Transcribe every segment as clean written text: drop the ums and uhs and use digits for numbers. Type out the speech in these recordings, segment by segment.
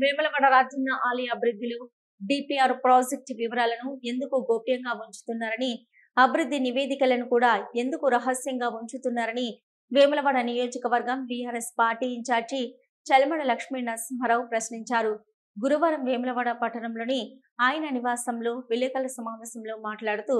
వేములవాడ రాజన్న ఆలయ అభివృద్ధిలో DPR project వివరాలను ఎందుకు గోప్యంగా ఉంచుతున్నారని, అభివృద్ధి నివేదికలను కూడా ఎందుకు రహస్యంగా ఉంచుతున్నారని వేములవాడ నియోజకవర్గం BRS party incharge Chalamada Lakshmi Narasimha Rao ప్రశ్నించారు. గురువారం వేములవాడ పట్టణంలోని ఆయన నివాసంలో విలేకరుల సమావేశంలో మాట్లాడుతూ,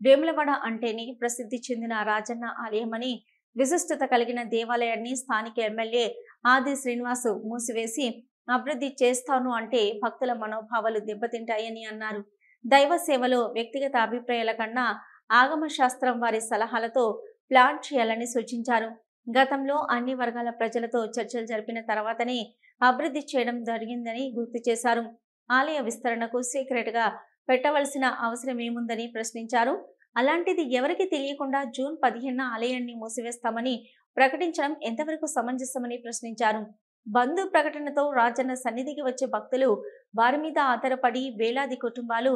వేములవాడ అంటేనే ప్రసిద్ధి చెందిన రాజన్న ఆలయమని, విశిష్టత కలిగిన దేవాలయాన్ని స్థానిక ఎమ్మెల్యే ఆది శ్రీనివాసు మూసివేసి అభివృద్ధి చేస్తాను అంటే భక్తుల మనోభావాలు దెబ్బతింటాయని అన్నారు. దైవ సేవలో వ్యక్తిగత అభిప్రాయాల కన్నా ఆగమ శాస్త్రం వారి సలహాలతో ప్లాన్ చేయాలని సూచించారు. గతంలో అన్ని వర్గాల ప్రజలతో చర్చలు జరిపిన తర్వాతనే అభివృద్ధి చేయడం జరిగిందని గుర్తు చేశారు. ఆలయ విస్తరణకు సీక్రెట్ గా పెట్టవలసిన అవసరం ఏముందని ప్రశ్నించారు. అలాంటిది ఎవరికి తెలియకుండా జూన్ 15న ఆలయాన్ని మూసివేస్తామని ప్రకటించడం ఎంతవరకు సమంజసమని ప్రశ్నించారు. బంధు ప్రకటనతో రాజన్న సన్నిధికి వచ్చే భక్తులు వారి మీద ఆధారపడి వేలాది కుటుంబాలు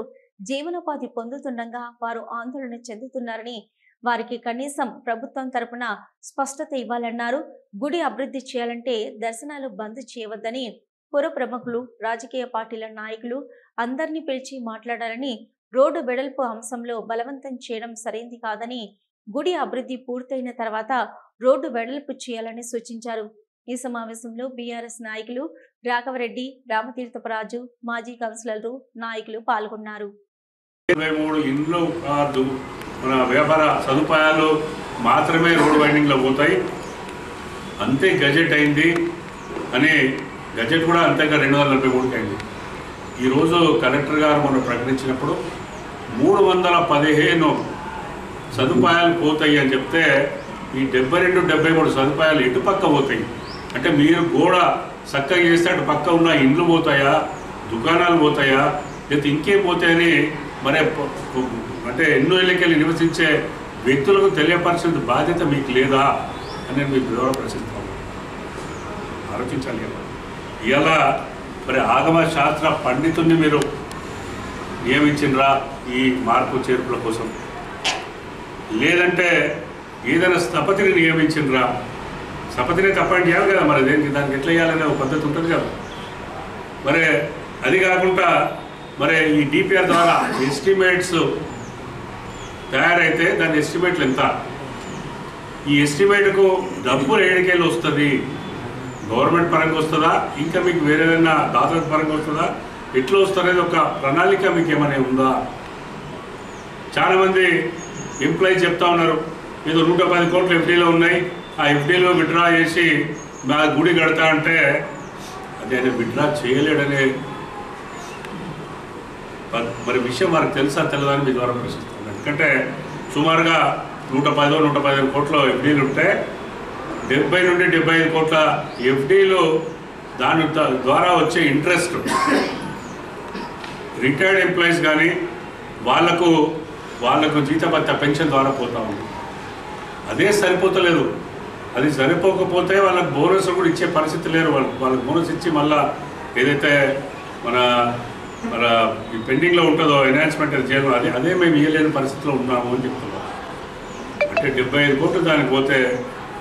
జీవనోపాధి పొందుతుండగా వారు ఆందోళన చెందుతున్నారని, వారికి కనీసం ప్రభుత్వం తరపున స్పష్టత ఇవ్వాలన్నారు. గుడి అభివృద్ధి చేయాలంటే దర్శనాలు బంద్ చేయవద్దని, పుర ప్రముఖులు, రాజకీయ పార్టీల నాయకులు అందరినీ పిలిచి మాట్లాడాలని, రోడ్డు వెడల్పు అంశంలో బలవంతం చేయడం సరైంది కాదని, గుడి అభివృద్ధి పూర్తయిన తర్వాత రోడ్డు వెడల్పు చేయాలని సూచించారు. ఈ సమావేశంలో బీఆర్ఎస్ నాయకులు రాఘవరెడ్డి, రామతీర్థపరాజు, మాజీ కౌన్సిలర్లు, నాయకులు పాల్గొన్నారు. 23 ఇండ్లు కాదు మన వ్యాపార సదుపాయాలు మాత్రమే రోడ్ వైండింగ్లో పోతాయి, అంతే గజెట్ అయింది అని గజెట్ కూడా అంతేగా 243 అయింది. ఈరోజు కలెక్టర్ గారు మనం ప్రకటించినప్పుడు 315 సదుపాయాలు పోతాయి అని చెప్తే ఈ 72, 73 సదుపాయాలు ఎటు పక్క పోతాయి అంటే, మీరు గోడ చక్కగా చేస్తే అటు పక్క ఉన్న ఇండ్లు పోతాయా, దుకాణాలు పోతాయా, లేదా ఇంకేం పోతాయని మరి అంటే ఎన్నో ఏళ్ళకెళ్ళి నివసించే వ్యక్తులకు తెలియపరిచిన బాధ్యత మీకు లేదా అని నేను మీకు వివరణ ప్రశ్నిస్తాను. ఆలోచించాలి కదా. ఇలా మరి ఆగమ శాస్త్ర పండితుల్ని మీరు నియమించినరా ఈ మార్పు చేర్పుల కోసం, లేదంటే ఏదైనా స్థపతిని నియమించినరా? స్థపతిని అపాయింట్ చేయాలి కదా, మరి దానికి ఎట్లా చేయాలనే ఒక పద్ధతి ఉంటుంది కదా. మరి అది కాకుండా మరి ఈ డిపిఆర్ ద్వారా ఎస్టిమేట్స్ తయారైతే దాని ఎస్టిమేట్లు ఎంత, ఈ ఎస్టిమేట్కు డబ్బులు ఏడికెళ్ళి వస్తుంది, గవర్నమెంట్ పరంగా వస్తుందా, ఇంకా మీకు వేరేదైనా దాతల పరంగా వస్తుందా, ఎట్లా వస్తుందనేది ఒక ప్రణాళిక మీకు ఏమైనా ఉందా? చాలామంది ఎంప్లాయీస్ చెప్తా ఉన్నారు, ఏదో 110 కోట్లు ఎఫ్డీలో ఉన్నాయి, ఆ ఎఫ్డీలో విత్డ్రా చేసి మా గుడి కడతా అంటే అది ఆయన విత్డ్రా చేయలేడనే మరి విషయం మనకు తెలుసా తెలియదని మీ ద్వారా ప్రశ్నిస్తున్నాను. ఎందుకంటే సుమారుగా 115 కోట్ల ఎఫ్డీలు ఉంటే 70 నుండి 75 కోట్ల ఎఫ్డీలు దాని ద్వారా వచ్చే ఇంట్రెస్ట్ రిటైర్డ్ ఎంప్లాయీస్ కానీ వాళ్ళకు జీతభత్య పెన్షన్ ద్వారా పోతా ఉంది. అదే సరిపోతలేదు. అది సరిపోకపోతే వాళ్ళకి బోనస్ కూడా ఇచ్చే పరిస్థితి లేరు. వాళ్ళకి బోనస్ ఇచ్చి మళ్ళీ ఏదైతే మన ఈ పెండింగ్లో ఉంటుందో ఎన్హాన్స్మెంట్ చేయాలి, అదే మేము ఇవ్వలేని పరిస్థితిలో ఉన్నాము అని చెప్తున్నాం. అంటే 75 కోట్లు దానికి పోతే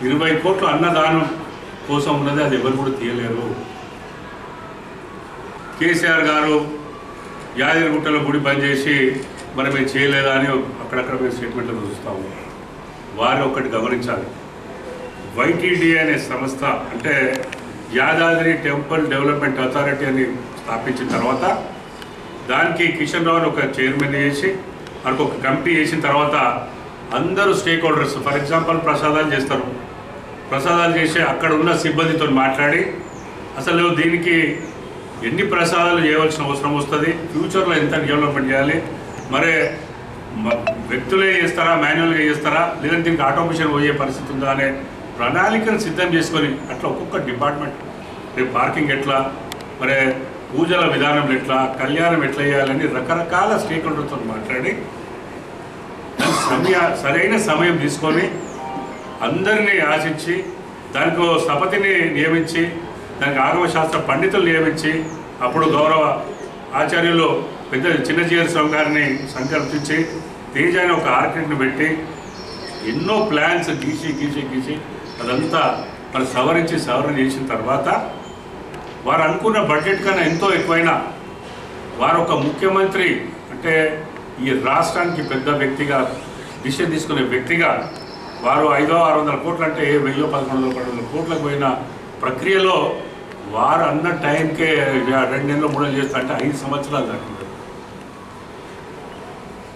20 కోట్లు అన్నదానం కోసం ఉన్నది, అది ఎవరు కూడా తీయలేరు. కేసీఆర్ గారు యాదగిరిగుట్టలో గుడి బంద్ చేసి మరి మేము చేయలేదా అని అక్కడక్కడ మేము స్టేట్మెంట్లు చూస్తాము. వారు ఒకటి గమనించాలి, వైటీడీ అనే సంస్థ అంటే యాదాద్రి టెంపుల్ డెవలప్మెంట్ అథారిటీ అని స్థాపించిన తర్వాత దానికి కిషన్ రావు ఒక చైర్మన్ చేసి మనకు ఒక కమిటీ చేసిన తర్వాత అందరూ స్టేక్ హోల్డర్స్, ఫర్ ఎగ్జాంపుల్ ప్రసాదాలు చేస్తారు, ప్రసాదాలు చేసి అక్కడ ఉన్న సిబ్బందితో మాట్లాడి అసలు దీనికి ఎన్ని ప్రసాదాలు చేయవలసిన అవసరం వస్తుంది, ఫ్యూచర్లో ఎంత డెవలప్మెంట్ చేయాలి, మరి వ్యక్తులే చేస్తారా, మాన్యువల్గా చేస్తారా, లేదంటే దీనికి ఆటోమేషన్ పోయే పరిస్థితి ఉందా అనే ప్రణాళికను సిద్ధం చేసుకొని అట్లా ఒక్కొక్క డిపార్ట్మెంట్ రేపు పార్కింగ్ ఎట్లా, మరి పూజల విధానం ఎట్లా, కళ్యాణం ఎట్లా చేయాలని రకరకాల స్టేక్ హోల్డర్తో మాట్లాడి సరైన సమయం తీసుకొని అందరినీ ఆశించి దానికి స్థపతిని నియమించి దానికి ఆగమశాస్త్ర పండితులు నియమించి అప్పుడు గౌరవ ఆచార్యులు పెద్ద చిన్నజీఆర్ స్వామి గారిని సంకల్పించి తేజ అనే ఒక ఆర్కిటెక్ట్ని పెట్టి ఎన్నో ప్లాన్స్ గీసి అదంతా మరి సవరణ చేసిన తర్వాత వారు అనుకున్న బడ్జెట్ కన్నా ఎంతో ఎక్కువైనా వారు ఒక ముఖ్యమంత్రి అంటే ఈ రాష్ట్రానికి పెద్ద వ్యక్తిగా దిశ తీసుకునే వ్యక్తిగా వారు 500-600 కోట్లు అంటే 1000-1100 కోట్లకు పోయిన ప్రక్రియలో వారు అన్న టైంకే 2 నెలలు 3 నెలలు చేస్తా అంటే 5 సంవత్సరాలు దాటింది.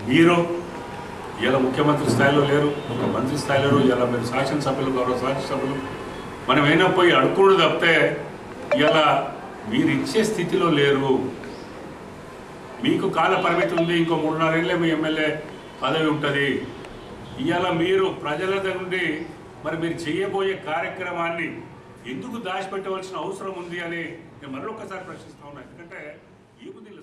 మీరు ఇలా ముఖ్యమంత్రి స్థాయిలో లేరు, ఒక మంత్రి స్థాయిలో లేరు, ఇలా మీరు శాసనసభ్యులు గౌరవ శాసనసభ్యులు మనం అయినా పోయి అడుక్కుడు తప్పితే ఇలా మీరు ఇచ్చే స్థితిలో లేరు. మీకు కాల పరిమితి ఉంది, ఇంకో 3-4 ఏళ్ళే మీ ఎమ్మెల్యే పదవి ఉంటుంది. ఇవాళ మీరు ప్రజల నుండి మరి మీరు చేయబోయే కార్యక్రమాన్ని ఎందుకు దాచిపెట్టవలసిన అవసరం ఉంది అని నేను మరొకసారి ప్రశ్నిస్తా ఉన్నాను. ఎందుకంటే ఈ బుద్ధిలో